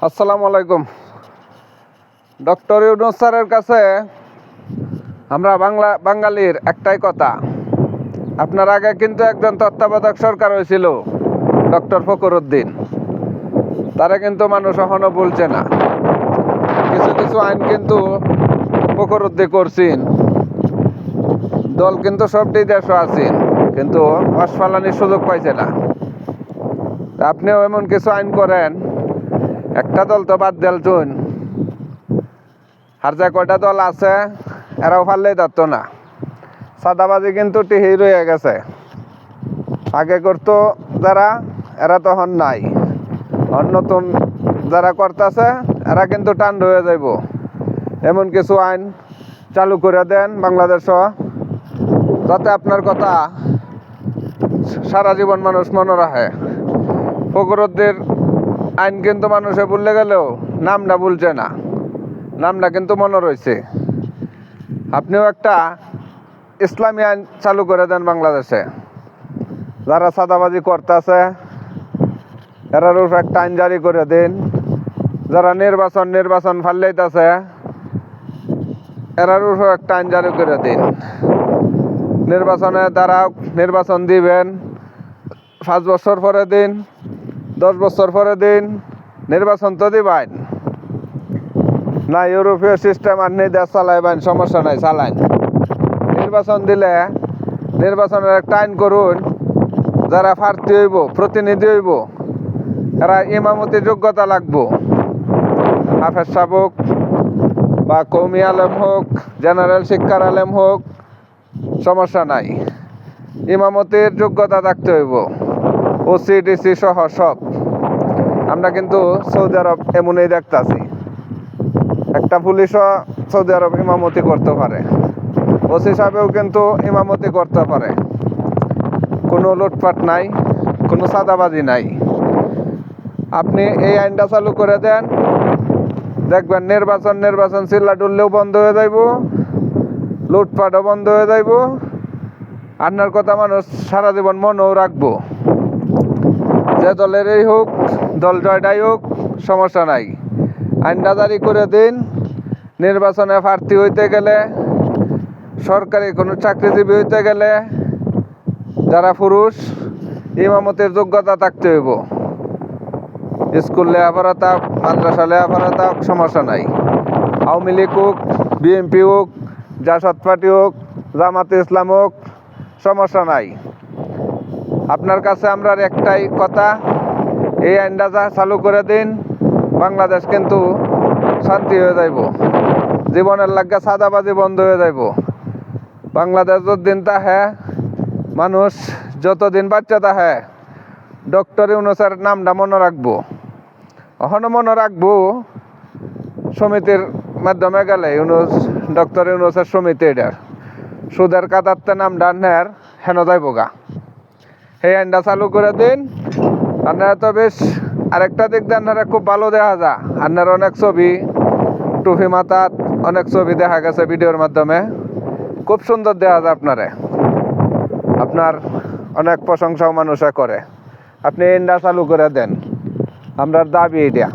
আসসালামু আলাইকুম। ডক্টর ইউনূস স্যারের কাছে আমরা বাঙালির একটাই কথা, আপনার আগে কিন্তু একজন তত্ত্বাবধায়ক সরকার হয়েছিল ডক্টর ফখরুদ্দিন, তারা কিন্তু মানুষ এখনো বলছে না। কিছু কিছু আইন কিন্তু ফখরুদ্দিন করছেন, দল কিন্তু সবটি দেশও আছেন, কিন্তু অসফালানির সুযোগ পাইছে না। আপনিও এমন কিছু আইন করেন, একটা দল তো বাদ দিলছুন, আর যে কয়টা দল আছে এরাও পারলেই ধরতো না। সাদাবাজি কিন্তু টিহি রয়ে গেছে, আগে করতো যারা এরা তখন নাই, নতুন যারা করতেছে এরা কিন্তু টান হয়ে যাইব। এমন কিছু আইন চালু করে দেন বাংলাদেশ, যাতে আপনার কথা সারা জীবন মানুষ মনে রাখে। ফখরুদ্দিন আইন কিন্তু মানুষে ভুললে গেলেও নামটা ভুলছে না, নামটা কিন্তু মনে রয়েছে। আপনিও একটা ইসলামী আইন চালু করে দেন বাংলাদেশে, যারা সাদাবাজি করতেছে এরার উপর একটা আইন জারি করে দিন। যারা নির্বাচন ফাল্লাইতেছে এরার উপর একটা আইন জারি করে দিন। নির্বাচনে দ্বারা নির্বাচন দিবেন, 5 বছর পরে দিন, 10 বছর পরে দিন, নির্বাচন তো দিবেন না। ইউরোপীয় সিস্টেম আর নেই, দেশ চালাইবেন, সমস্যা নাই, চালাইন। নির্বাচন দিলে নির্বাচনের একটা আইন করুন, যারা প্রার্থী হইব, প্রতিনিধি হইব, এরা ইমামতির যোগ্যতা লাগবো। হাফেজ সাহেব হোক বা কওমি আলেম হোক, জেনারেল শিক্ষার আলেম হোক, সমস্যা নাই, ইমামতির যোগ্যতা থাকতে হইব। ওসি ডিসি সহ সব। আমরা কিন্তু সৌদি আরব এমনই দেখতেছি, একটা পুলিশও সৌদি আরব ইমামতি করতে পারে, ওসি সাহেবেও কিন্তু ইমামতি করতে পারে। কোনো লুটপাট নাই, কোনো সাদাবাজি নাই। আপনি এই আইনটা চালু করে দেন, দেখবেন নির্বাচন চিল্লা ডুললেও বন্ধ হয়ে যাইব, লুটপাটও বন্ধ হয়ে যাইব। আপনার কথা মানুষ সারা জীবন মনেও রাখবো। যে দলেরই হোক, দল জয়টাই হোক, সমস্যা নাই, আইনটা জারি করে দিন। নির্বাচনে প্রার্থী হইতে গেলে, সরকারি কোনো চাকরিজীবী হইতে গেলে, যারা পুরুষ, ইমামতের যোগ্যতা থাকতে হইব। স্কুল লেখাপড়া থাক, মাদ্রাসা লেখাপড়া থাক, সমস্যা নাই। আওয়ামী লীগ হোক, বিএনপি হোক, জাসদ পার্টি হোক, জামাতে ইসলাম হোক, সমস্যা নাই। আপনার কাছে আমরা একটাই কথা, এই আইনটা চালু করে দিন, বাংলাদেশ কিন্তু শান্তি হয়ে যাইব। জীবনের লাগা সাদাবাজি বন্ধ হয়ে যাইব। বাংলাদেশ যতদিন তাহে, মানুষ যতদিন বাচ্চা তাহে, ডক্টর ইউনূসের নামটা মনে রাখবো। এখনো মনে রাখবো, সমিতির মাধ্যমে গেলে ডক্টর ইউনূসের সমিতি, এটার সুদের কাতারতে নাম ডান্নার হেন যাইব গা। এই আইনটা চালু করে দিন। আপনারা তো বেশ আরেকটা দিক দিয়ে আপনারা খুব ভালো দেখা যায়, আপনার অনেক ছবি, টুপি মাথাত অনেক ছবি দেখা গেছে ভিডিওর মাধ্যমে, খুব সুন্দর দেখা যায় আপনারে। আপনার অনেক প্রশংসাও মানুষে করে। আপনি আইনটা চালু করে দেন, আমরার দাবি এটা।